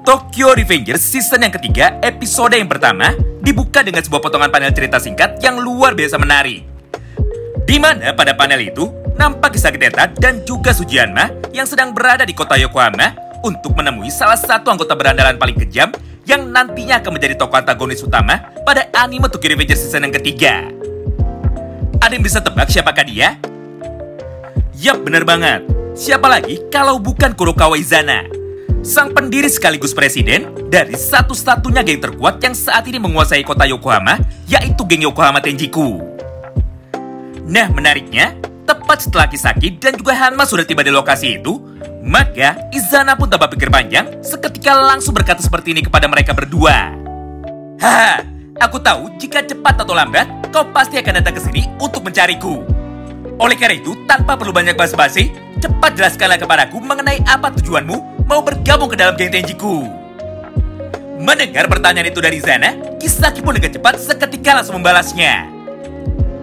Tokyo Revengers season yang ketiga, episode yang pertama, dibuka dengan sebuah potongan panel cerita singkat yang luar biasa menarik. Di mana pada panel itu, nampak Kisaki Teta dan juga Sujianma yang sedang berada di kota Yokohama untuk menemui salah satu anggota berandalan paling kejam yang nantinya akan menjadi tokoh antagonis utama pada anime Tokyo Revengers season yang ketiga. Ada yang bisa tebak siapakah dia? Yap, bener banget. Siapa lagi kalau bukan Kurokawa Izana, sang pendiri sekaligus presiden dari satu-satunya geng terkuat yang saat ini menguasai kota Yokohama, yaitu geng Yokohama Tenjiku. Nah, menariknya, tepat setelah Kisaki dan juga Hanma sudah tiba di lokasi itu, maka Izana pun tanpa pikir panjang seketika langsung berkata seperti ini kepada mereka berdua. Haha, aku tahu jika cepat atau lambat, kau pasti akan datang ke sini untuk mencariku. Oleh karena itu, tanpa perlu banyak basa-basi, cepat jelaskanlah kepadaku mengenai apa tujuanmu mau bergabung ke dalam geng Tenjiku. Mendengar pertanyaan itu dari Izana, Kisaki pun dengan cepat seketika langsung membalasnya.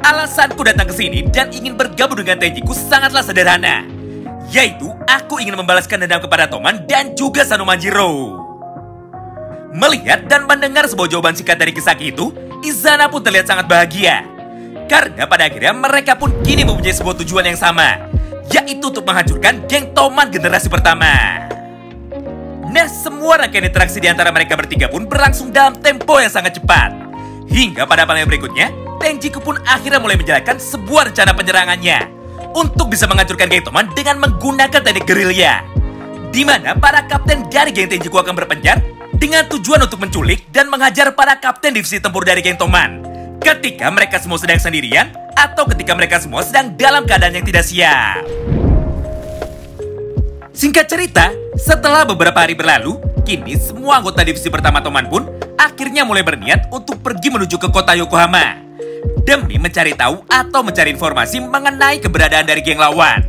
Alasanku datang ke sini dan ingin bergabung dengan Tenjiku sangatlah sederhana, yaitu aku ingin membalaskan dendam kepada Toman dan juga Sanomanjiro. Melihat dan mendengar sebuah jawaban singkat dari Kisaki itu, Izana pun terlihat sangat bahagia. Karena pada akhirnya mereka pun kini mempunyai sebuah tujuan yang sama, yaitu untuk menghancurkan geng Toman generasi pertama. Nah, semua rangkaian interaksi di antara mereka bertiga pun berlangsung dalam tempo yang sangat cepat. Hingga pada panel berikutnya, Tenjiku pun akhirnya mulai menjalankan sebuah rencana penyerangannya untuk bisa menghancurkan geng Toman dengan menggunakan teknik gerilya, di mana para kapten dari geng Tenjiku akan berpencar dengan tujuan untuk menculik dan menghajar para kapten divisi tempur dari geng Toman ketika mereka semua sedang sendirian atau ketika mereka semua sedang dalam keadaan yang tidak siap. Singkat cerita, setelah beberapa hari berlalu, kini semua anggota divisi pertama Toman pun akhirnya mulai berniat untuk pergi menuju ke kota Yokohama demi mencari tahu atau mencari informasi mengenai keberadaan dari geng lawan.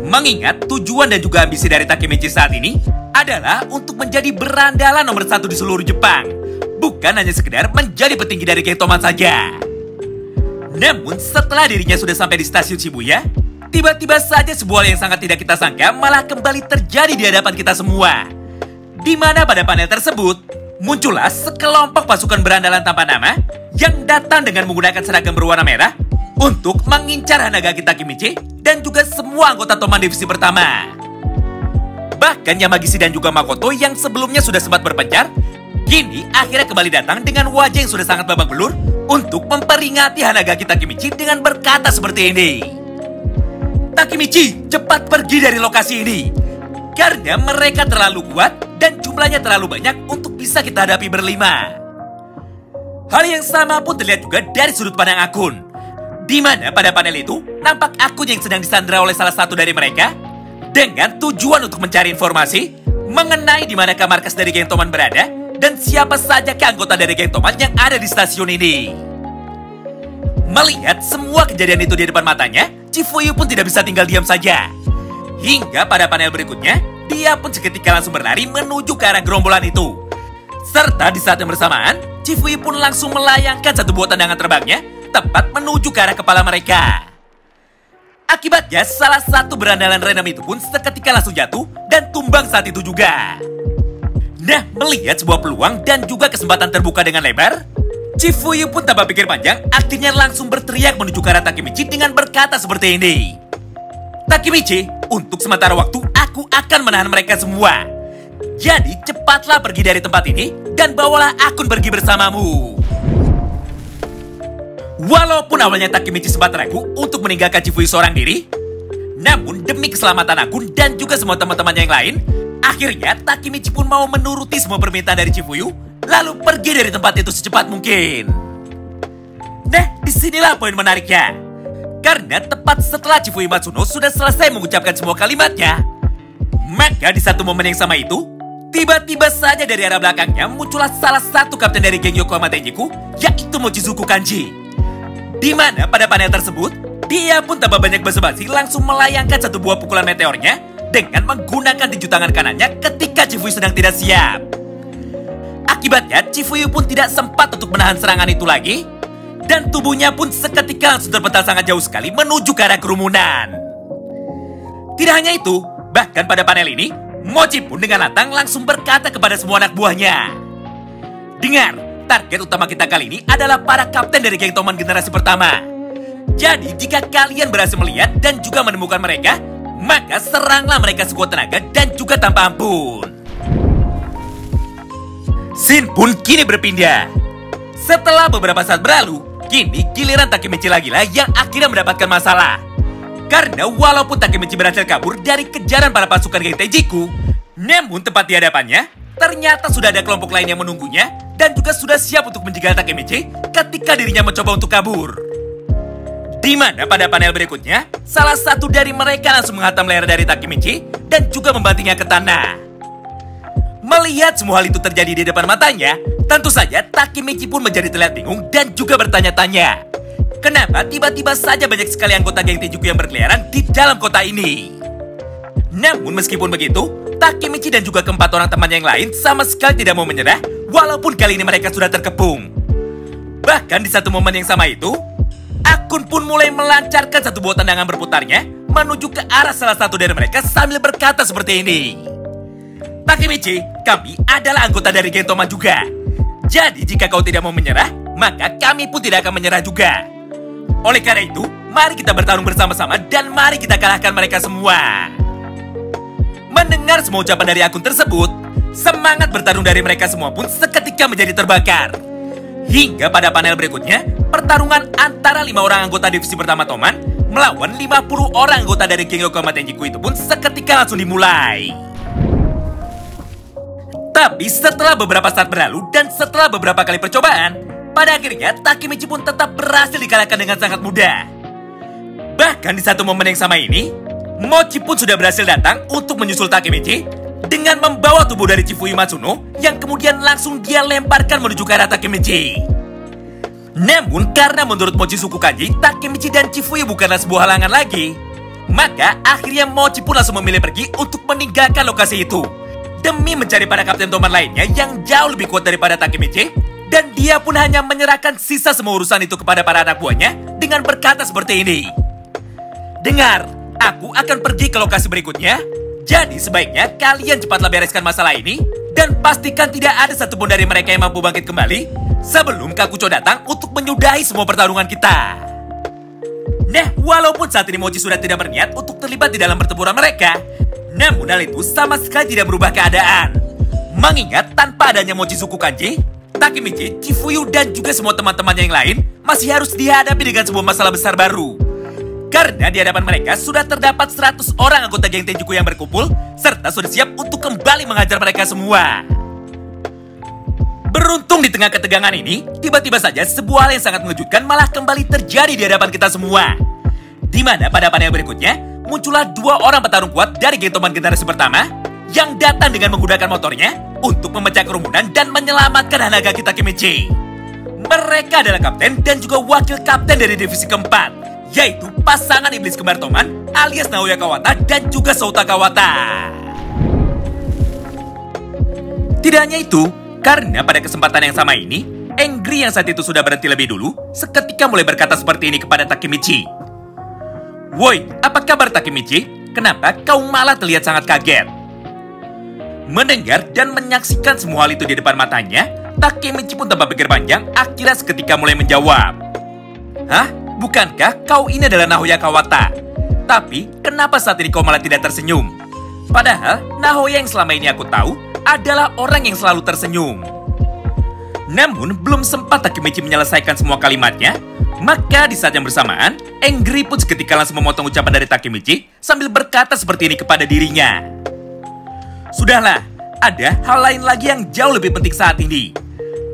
Mengingat tujuan dan juga ambisi dari Takemichi saat ini adalah untuk menjadi berandalan nomor 1 di seluruh Jepang, bukan hanya sekedar menjadi petinggi dari geng Toman saja. Namun setelah dirinya sudah sampai di stasiun Shibuya, tiba-tiba saja sebuah hal yang sangat tidak kita sangka malah kembali terjadi di hadapan kita semua. Di mana pada panel tersebut, muncullah sekelompok pasukan berandalan tanpa nama yang datang dengan menggunakan seragam berwarna merah untuk mengincar Hanagaki Takemichi dan juga semua anggota Toman divisi pertama. Bahkan Yamagishi dan juga Makoto yang sebelumnya sudah sempat berpencar, kini akhirnya kembali datang dengan wajah yang sudah sangat babak belur untuk memperingati Hanagaki Takemichi dengan berkata seperti ini. Takemichi, cepat pergi dari lokasi ini, karena mereka terlalu kuat dan jumlahnya terlalu banyak untuk bisa kita hadapi berlima. Hal yang sama pun terlihat juga dari sudut pandang Akun, di mana pada panel itu nampak Akun yang sedang disandra oleh salah satu dari mereka dengan tujuan untuk mencari informasi mengenai di manakah markas dari geng Toman berada dan siapa saja anggota dari geng Toman yang ada di stasiun ini. Melihat semua kejadian itu di depan matanya, Chifuyu pun tidak bisa tinggal diam saja. Hingga pada panel berikutnya, dia pun seketika langsung berlari menuju ke arah gerombolan itu. Serta di saat yang bersamaan, Chifuyu pun langsung melayangkan satu buah tendangan terbangnya tepat menuju ke arah kepala mereka. Akibatnya, salah satu berandalan random itu pun seketika langsung jatuh dan tumbang saat itu juga. Nah, melihat sebuah peluang dan juga kesempatan terbuka dengan lebar, Chifuyu pun tanpa pikir panjang akhirnya langsung berteriak menuju ke arah Takemichi dengan berkata seperti ini. Takemichi, untuk sementara waktu aku akan menahan mereka semua. Jadi cepatlah pergi dari tempat ini dan bawalah Akun pergi bersamamu. Walaupun awalnya Takemichi sempat ragu untuk meninggalkan Chifuyu seorang diri, namun demi keselamatan Akun dan juga semua teman-teman yang lain, akhirnya Takemichi pun mau menuruti semua permintaan dari Chifuyu, lalu pergi dari tempat itu secepat mungkin. Nah, disinilah poin menariknya. Karena tepat setelah Chifuyu Matsuno sudah selesai mengucapkan semua kalimatnya, maka di satu momen yang sama itu, tiba-tiba saja dari arah belakangnya muncullah salah satu kapten dari geng Yokohama Tenjiku, yaitu Mochizuku Kanji. Di mana pada panel tersebut, dia pun tanpa banyak basa-basi langsung melayangkan satu buah pukulan meteornya dengan menggunakan tinju tangan kanannya ketika Chifuyu sedang tidak siap. Akibatnya, Chifuyu pun tidak sempat untuk menahan serangan itu lagi, dan tubuhnya pun seketika langsung terpental sangat jauh sekali menuju ke arah kerumunan. Tidak hanya itu, bahkan pada panel ini, Mochi pun dengan lantang langsung berkata kepada semua anak buahnya, "Dengar, target utama kita kali ini adalah para kapten dari geng Toman generasi pertama. Jadi jika kalian berhasil melihat dan juga menemukan mereka, maka seranglah mereka sekuat tenaga dan juga tanpa ampun." Scene pun kini berpindah. Setelah beberapa saat berlalu, kini giliran Takemichi lagi lah yang akhirnya mendapatkan masalah. Karena walaupun Takemichi berhasil kabur dari kejaran para pasukan geng Tenjiku, namun tepat di hadapannya, ternyata sudah ada kelompok lain yang menunggunya dan juga sudah siap untuk menjegal Takemichi ketika dirinya mencoba untuk kabur. Di mana pada panel berikutnya, salah satu dari mereka langsung menghantam leher dari Takemichi dan juga membantingnya ke tanah. Melihat semua hal itu terjadi di depan matanya, tentu saja Takemichi pun menjadi terlihat bingung dan juga bertanya-tanya, kenapa tiba-tiba saja banyak sekali anggota geng Tenjiku yang berkeliaran di dalam kota ini. Namun meskipun begitu, Takemichi dan juga keempat orang temannya yang lain sama sekali tidak mau menyerah, walaupun kali ini mereka sudah terkepung. Bahkan di satu momen yang sama itu, Akun pun mulai melancarkan satu buah tendangan berputarnya menuju ke arah salah satu dari mereka sambil berkata seperti ini, "Takemichi, kami adalah anggota dari geng Toman juga. Jadi jika kau tidak mau menyerah, maka kami pun tidak akan menyerah juga. Oleh karena itu, mari kita bertarung bersama-sama dan mari kita kalahkan mereka semua." Mendengar semua ucapan dari akun tersebut, semangat bertarung dari mereka semua pun seketika menjadi terbakar. Hingga pada panel berikutnya, pertarungan antara 5 orang anggota divisi pertama Toman melawan 50 orang anggota dari geng Yokohama Tenjiku itu pun seketika langsung dimulai. Tapi setelah beberapa saat berlalu dan setelah beberapa kali percobaan, pada akhirnya Takemichi pun tetap berhasil dikalahkan dengan sangat mudah. Bahkan di satu momen yang sama ini, Mochi pun sudah berhasil datang untuk menyusul Takemichi dengan membawa tubuh dari Chifuyu Matsuno yang kemudian langsung dia lemparkan menuju ke arah Takemichi. Namun karena menurut Mochi suku Kanji, Takemichi dan Chifuyu bukanlah sebuah halangan lagi, maka akhirnya Mochi pun langsung memilih pergi untuk meninggalkan lokasi itu demi mencari para kapten Toman lainnya yang jauh lebih kuat daripada Takemichi, dan dia pun hanya menyerahkan sisa semua urusan itu kepada para anak buahnya dengan berkata seperti ini, "Dengar, aku akan pergi ke lokasi berikutnya. Jadi sebaiknya kalian cepatlah bereskan masalah ini dan pastikan tidak ada satupun dari mereka yang mampu bangkit kembali sebelum Kakucho datang untuk menyudahi semua pertarungan kita." Nah, walaupun saat ini Mochi sudah tidak berniat untuk terlibat di dalam pertempuran mereka, namun hal itu sama sekali tidak berubah keadaan. Mengingat tanpa adanya Mochi suku Kanji, Takemichi, Chifuyu, dan juga semua teman-temannya yang lain masih harus dihadapi dengan sebuah masalah besar baru. Karena di hadapan mereka sudah terdapat 100 orang anggota geng Tenjiku yang berkumpul, serta sudah siap untuk kembali menghajar mereka semua. Beruntung di tengah ketegangan ini, tiba-tiba saja sebuah hal yang sangat mengejutkan malah kembali terjadi di hadapan kita semua. Di mana pada panel berikutnya, muncullah 2 orang petarung kuat dari geng Toman generasi pertama yang datang dengan menggunakan motornya untuk memecah kerumunan dan menyelamatkan Hanagaki Takemichi. Mereka adalah kapten dan juga wakil kapten dari divisi keempat, yaitu pasangan iblis kembar Toman alias Naoya Kawata dan juga Souta Kawata. Tidak hanya itu, karena pada kesempatan yang sama ini, Angry yang saat itu sudah berhenti lebih dulu seketika mulai berkata seperti ini kepada Takemichi, "Woi, apa kabar Takemichi? Kenapa kau malah terlihat sangat kaget?" Mendengar dan menyaksikan semua hal itu di depan matanya, Takemichi pun tanpa pikir panjang akhirnya seketika mulai menjawab, "Hah? Bukankah kau ini adalah Naoya Kawata? Tapi kenapa saat ini kau malah tidak tersenyum? Padahal Naoya yang selama ini aku tahu adalah orang yang selalu tersenyum." Namun belum sempat Takemichi menyelesaikan semua kalimatnya, maka di saat yang bersamaan, Angry pun seketika langsung memotong ucapan dari Takemichi sambil berkata seperti ini kepada dirinya, "Sudahlah, ada hal lain lagi yang jauh lebih penting saat ini.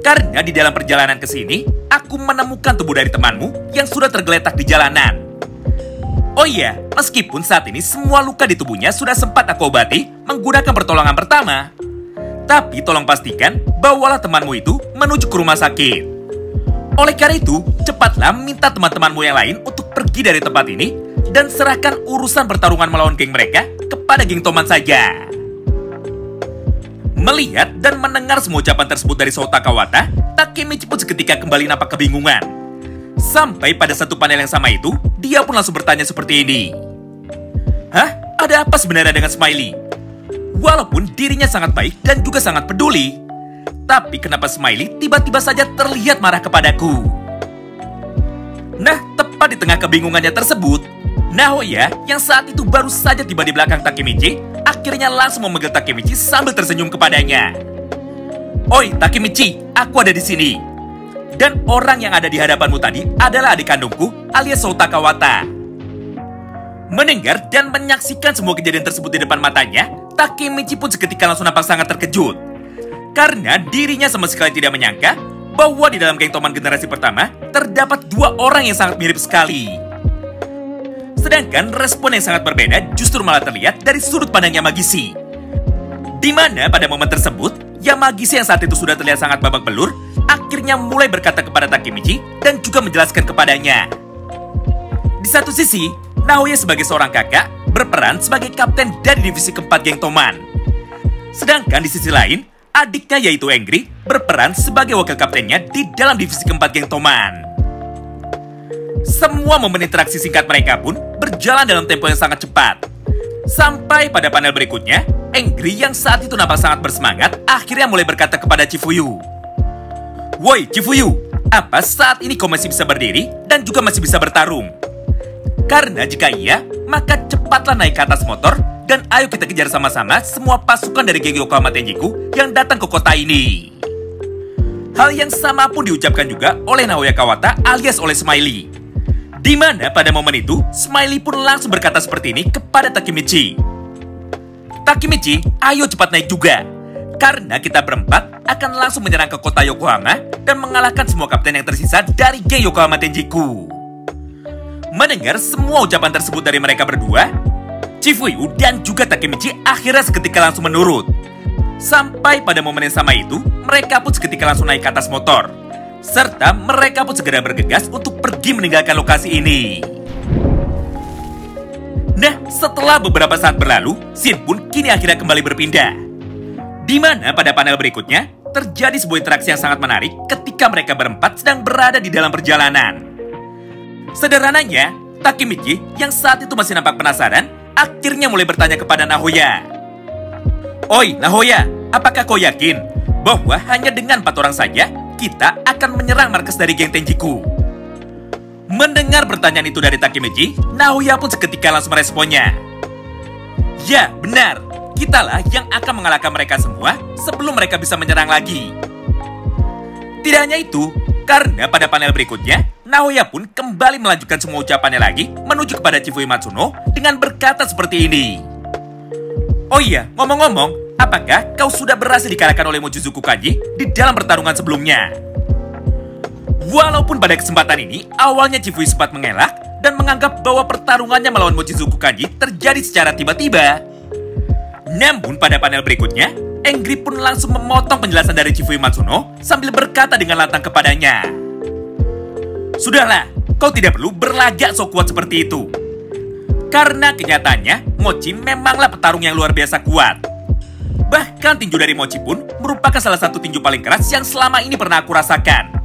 Karena di dalam perjalanan ke sini, aku menemukan tubuh dari temanmu yang sudah tergeletak di jalanan. Oh iya, meskipun saat ini semua luka di tubuhnya sudah sempat aku obati menggunakan pertolongan pertama, tapi tolong pastikan bawalah temanmu itu menuju ke rumah sakit. Oleh karena itu, cepatlah minta teman-temanmu yang lain untuk pergi dari tempat ini dan serahkan urusan pertarungan melawan geng mereka kepada geng Toman saja." Melihat dan mendengar semua ucapan tersebut dari Souta Kawata, Takemichi pun seketika kembali nampak kebingungan. Sampai pada satu panel yang sama itu, dia pun langsung bertanya seperti ini, "Hah? Ada apa sebenarnya dengan Smiley? Walaupun dirinya sangat baik dan juga sangat peduli, tapi kenapa Smiley tiba-tiba saja terlihat marah kepadaku? Nah, tepat di tengah kebingungannya tersebut, Nahoya yang saat itu baru saja tiba di belakang Takemichi akhirnya langsung memanggil Takemichi sambil tersenyum kepadanya. "Oi Takemichi, aku ada di sini. Dan orang yang ada di hadapanmu tadi adalah adik kandungku alias Shota Kawata." Mendengar dan menyaksikan semua kejadian tersebut di depan matanya, Takemichi pun seketika langsung nampak sangat terkejut. Karena dirinya sama sekali tidak menyangka bahwa di dalam geng Toman generasi pertama terdapat dua orang yang sangat mirip sekali. Sedangkan respon yang sangat berbeda justru malah terlihat dari sudut pandang Yamagishi. Di mana pada momen tersebut, Yamagishi yang saat itu sudah terlihat sangat babak belur, akhirnya mulai berkata kepada Takemichi dan juga menjelaskan kepadanya. Di satu sisi, Nahoya sebagai seorang kakak berperan sebagai kapten dari divisi keempat geng Toman. Sedangkan di sisi lain, adiknya yaitu Engri berperan sebagai wakil kaptennya di dalam divisi keempat geng Toman. Semua momen interaksi singkat mereka pun berjalan dalam tempo yang sangat cepat. Sampai pada panel berikutnya, Engri yang saat itu nampak sangat bersemangat akhirnya mulai berkata kepada Chifuyu, "Woi Chifuyu, apa saat ini kau masih bisa berdiri dan juga masih bisa bertarung? Karena jika iya, maka cepatlah naik ke atas motor dan ayo kita kejar sama-sama semua pasukan dari geng Yokohama Tenjiku yang datang ke kota ini." Hal yang sama pun diucapkan juga oleh Nahoya Kawata alias oleh Smiley. Di mana pada momen itu, Smiley pun langsung berkata seperti ini kepada Takemichi. "Takemichi, ayo cepat naik juga. Karena kita berempat akan langsung menyerang ke kota Yokohama dan mengalahkan semua kapten yang tersisa dari geng Yokohama Tenjiku." Mendengar semua ucapan tersebut dari mereka berdua, Chifuyu dan juga Takemichi akhirnya seketika langsung menurut. Sampai pada momen yang sama itu, mereka pun seketika langsung naik ke atas motor. Serta mereka pun segera bergegas untuk pergi meninggalkan lokasi ini. Nah, setelah beberapa saat berlalu, scene pun kini akhirnya kembali berpindah. Di mana pada panel berikutnya, terjadi sebuah interaksi yang sangat menarik ketika mereka berempat sedang berada di dalam perjalanan. Sederhananya, Takemichi yang saat itu masih nampak penasaran, akhirnya mulai bertanya kepada Nahoya. "Oi Nahoya, apakah kau yakin bahwa hanya dengan 4 orang saja kita akan menyerang markas dari geng Tenjiku?" Mendengar pertanyaan itu dari Takemichi, Nahoya pun seketika langsung meresponnya. "Ya, benar. Kitalah yang akan mengalahkan mereka semua sebelum mereka bisa menyerang lagi." Tidak hanya itu, karena pada panel berikutnya, Nahoya pun kembali melanjutkan semua ucapannya lagi menuju kepada Chifuyu Matsuno dengan berkata seperti ini. "Oh iya, ngomong-ngomong, apakah kau sudah berhasil dikalahkan oleh Mochizuku Kanji di dalam pertarungan sebelumnya?" Walaupun pada kesempatan ini, awalnya Chifuyu sempat mengelak dan menganggap bahwa pertarungannya melawan Mochizuku Kanji terjadi secara tiba-tiba. Namun pada panel berikutnya, Engri pun langsung memotong penjelasan dari Chifuyu Matsuno sambil berkata dengan lantang kepadanya, "Sudahlah, kau tidak perlu berlagak sok kuat seperti itu. Karena kenyataannya, Mochi memanglah petarung yang luar biasa kuat. Bahkan tinju dari Mochi pun merupakan salah satu tinju paling keras yang selama ini pernah aku rasakan.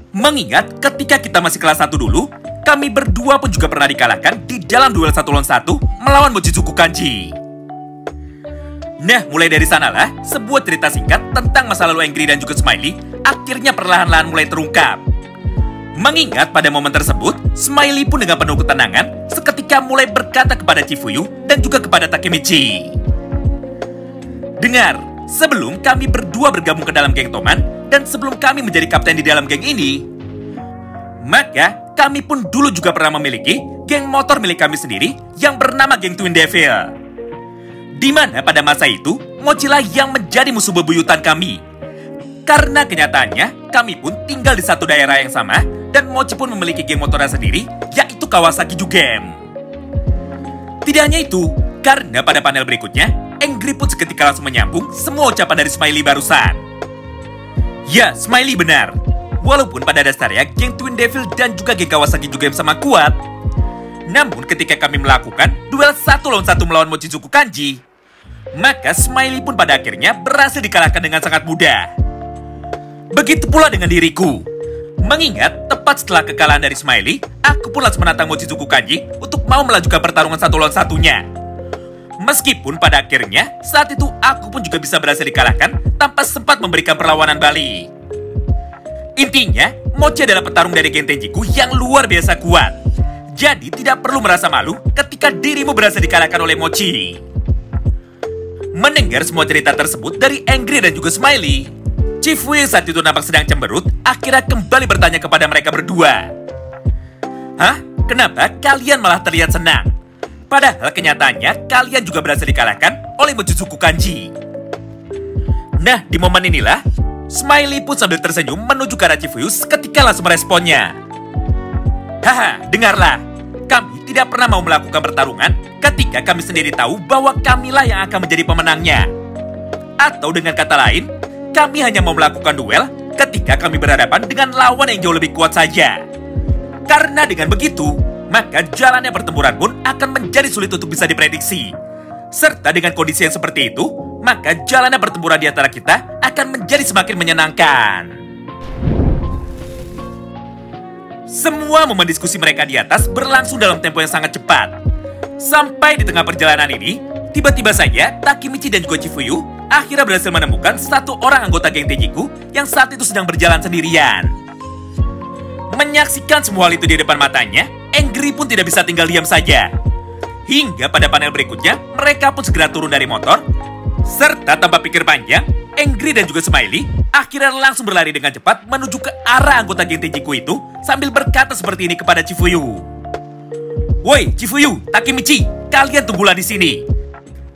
Mengingat ketika kita masih kelas 1 dulu, kami berdua pun juga pernah dikalahkan di dalam duel 1 lawan 1 melawan Mochizuku Kanji." Nah, mulai dari sanalah, sebuah cerita singkat tentang masa lalu Engri dan juga Smiley akhirnya perlahan-lahan mulai terungkap. Mengingat pada momen tersebut, Smiley pun dengan penuh ketenangan seketika mulai berkata kepada Chifuyu dan juga kepada Takemichi. "Dengar, sebelum kami berdua bergabung ke dalam geng Toman dan sebelum kami menjadi kapten di dalam geng ini, maka kami pun dulu juga pernah memiliki geng motor milik kami sendiri yang bernama geng Twin Devil. Di mana pada masa itu, Mochilah yang menjadi musuh bebuyutan kami. Karena kenyataannya, kami pun tinggal di satu daerah yang sama dan Mochi pun memiliki geng motornya sendiri, yaitu Kawasaki Jugem." Tidak hanya itu, karena pada panel berikutnya, Engri pun seketika langsung menyambung semua ucapan dari Smiley barusan. Ya, Smiley benar. Walaupun pada dasarnya geng Twin Devil dan juga geng Kawasaki Jugem sama kuat, namun ketika kami melakukan duel 1 lawan 1 melawan Mochizuku Kanji, maka Smiley pun pada akhirnya berhasil dikalahkan dengan sangat mudah. Begitu pula dengan diriku. Mengingat tepat setelah kekalahan dari Smiley, aku pun langsung menantang Mochizuku Kanji untuk mau melanjutkan pertarungan 1 lawan 1-nya. Meskipun pada akhirnya, saat itu aku pun juga bisa berhasil dikalahkan tanpa sempat memberikan perlawanan balik. Intinya, Mochi adalah petarung dari geng Tenjiku yang luar biasa kuat. Jadi tidak perlu merasa malu ketika dirimu berhasil dikalahkan oleh Mochi. Mendengar semua cerita tersebut dari Angry dan juga Smiley, Chifuyu saat itu nampak sedang cemberut, akhirnya kembali bertanya kepada mereka berdua. Hah? Kenapa kalian malah terlihat senang? Padahal kenyataannya kalian juga berhasil dikalahkan oleh Mochizuku Kanji. Nah, di momen inilah, Smiley pun sambil tersenyum menuju ke arah Chifuyu ketika langsung meresponnya. Haha, dengarlah. Kami tidak pernah mau melakukan pertarungan ketika kami sendiri tahu bahwa kamilah yang akan menjadi pemenangnya. Atau dengan kata lain, kami hanya mau melakukan duel ketika kami berhadapan dengan lawan yang jauh lebih kuat saja. Karena dengan begitu, maka jalannya pertempuran pun akan menjadi sulit untuk bisa diprediksi. Serta dengan kondisi yang seperti itu, maka jalannya pertempuran di antara kita akan menjadi semakin menyenangkan. Semua momen diskusi mereka di atas berlangsung dalam tempo yang sangat cepat. Sampai di tengah perjalanan ini, tiba-tiba saja Takemichi dan juga Chifuyu akhirnya berhasil menemukan satu orang anggota geng Tenjiku yang saat itu sedang berjalan sendirian. Menyaksikan semua hal itu di depan matanya, Angry pun tidak bisa tinggal diam saja. Hingga pada panel berikutnya, mereka pun segera turun dari motor, serta tanpa pikir panjang, Angry dan juga Smiley akhirnya langsung berlari dengan cepat menuju ke arah anggota geng Tenjiku itu sambil berkata seperti ini kepada Chifuyu. Woi, Chifuyu, Takemichi, kalian tunggulah di sini.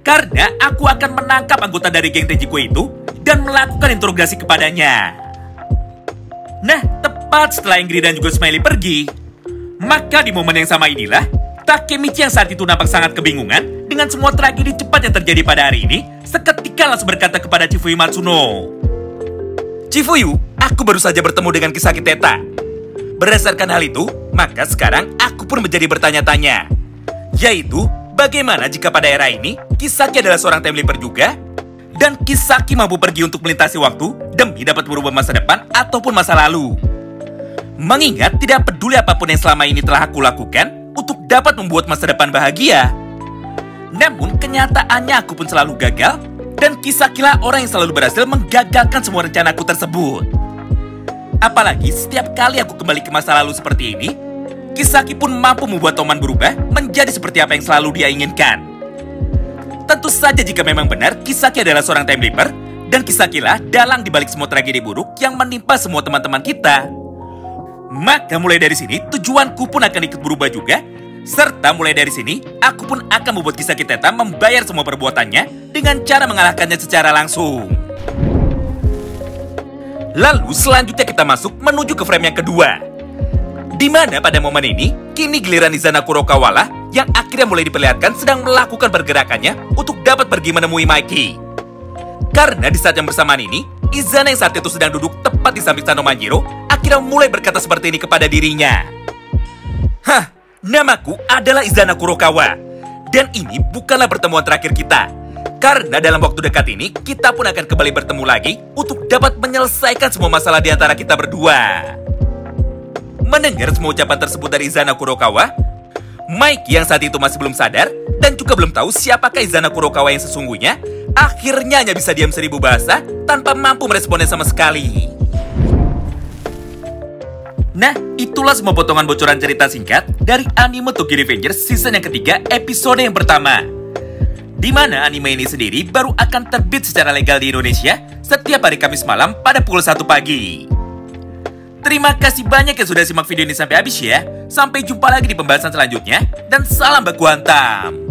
Karena aku akan menangkap anggota dari geng Tenjiku itu dan melakukan interogasi kepadanya. Nah, tepat setelah Angry dan juga Smiley pergi, maka di momen yang sama inilah, Takemichi yang saat itu nampak sangat kebingungan dengan semua tragedi cepat yang terjadi pada hari ini, seketika langsung berkata kepada Chifuyu Matsuno. Chifuyu, aku baru saja bertemu dengan Kisaki Teta. Berdasarkan hal itu, maka sekarang aku pun menjadi bertanya-tanya. Yaitu, bagaimana jika pada era ini, Kisaki adalah seorang time leaper juga, dan Kisaki mampu pergi untuk melintasi waktu demi dapat merubah masa depan ataupun masa lalu. Mengingat tidak peduli apapun yang selama ini telah aku lakukan untuk dapat membuat masa depan bahagia. Namun kenyataannya aku pun selalu gagal, dan Kisakilah orang yang selalu berhasil menggagalkan semua rencanaku tersebut. Apalagi setiap kali aku kembali ke masa lalu seperti ini, Kisaki pun mampu membuat Toman berubah menjadi seperti apa yang selalu dia inginkan. Tentu saja jika memang benar Kisaki adalah seorang time leaper, dan Kisakilah dalang dibalik semua tragedi buruk yang menimpa semua teman-teman kita. Maka mulai dari sini tujuanku pun akan ikut berubah juga, serta mulai dari sini aku pun akan membuat Kisaki Teta membayar semua perbuatannya dengan cara mengalahkannya secara langsung. Lalu selanjutnya kita masuk menuju ke frame yang kedua, di mana pada momen ini kini giliran Izana Kurokawa lah yang akhirnya mulai diperlihatkan sedang melakukan pergerakannya untuk dapat pergi menemui Mikey. Karena di saat yang bersamaan ini, Izana yang saat itu sedang duduk tepat di samping Sano Manjiro akhirnya mulai berkata seperti ini kepada dirinya. Hah, namaku adalah Izana Kurokawa, dan ini bukanlah pertemuan terakhir kita. Karena dalam waktu dekat ini, kita pun akan kembali bertemu lagi untuk dapat menyelesaikan semua masalah di antara kita berdua. Mendengar semua ucapan tersebut dari Izana Kurokawa, Mike yang saat itu masih belum sadar dan juga belum tahu siapakah Izana Kurokawa yang sesungguhnya, akhirnya hanya bisa diam seribu bahasa tanpa mampu meresponnya sama sekali. Nah, itulah semua potongan bocoran cerita singkat dari anime Tokyo Revengers season yang ketiga episode yang pertama. Di mana anime ini sendiri baru akan terbit secara legal di Indonesia setiap hari Kamis malam pada pukul 1 pagi. Terima kasih banyak yang sudah simak video ini sampai habis ya. Sampai jumpa lagi di pembahasan selanjutnya, dan salam baku hantam.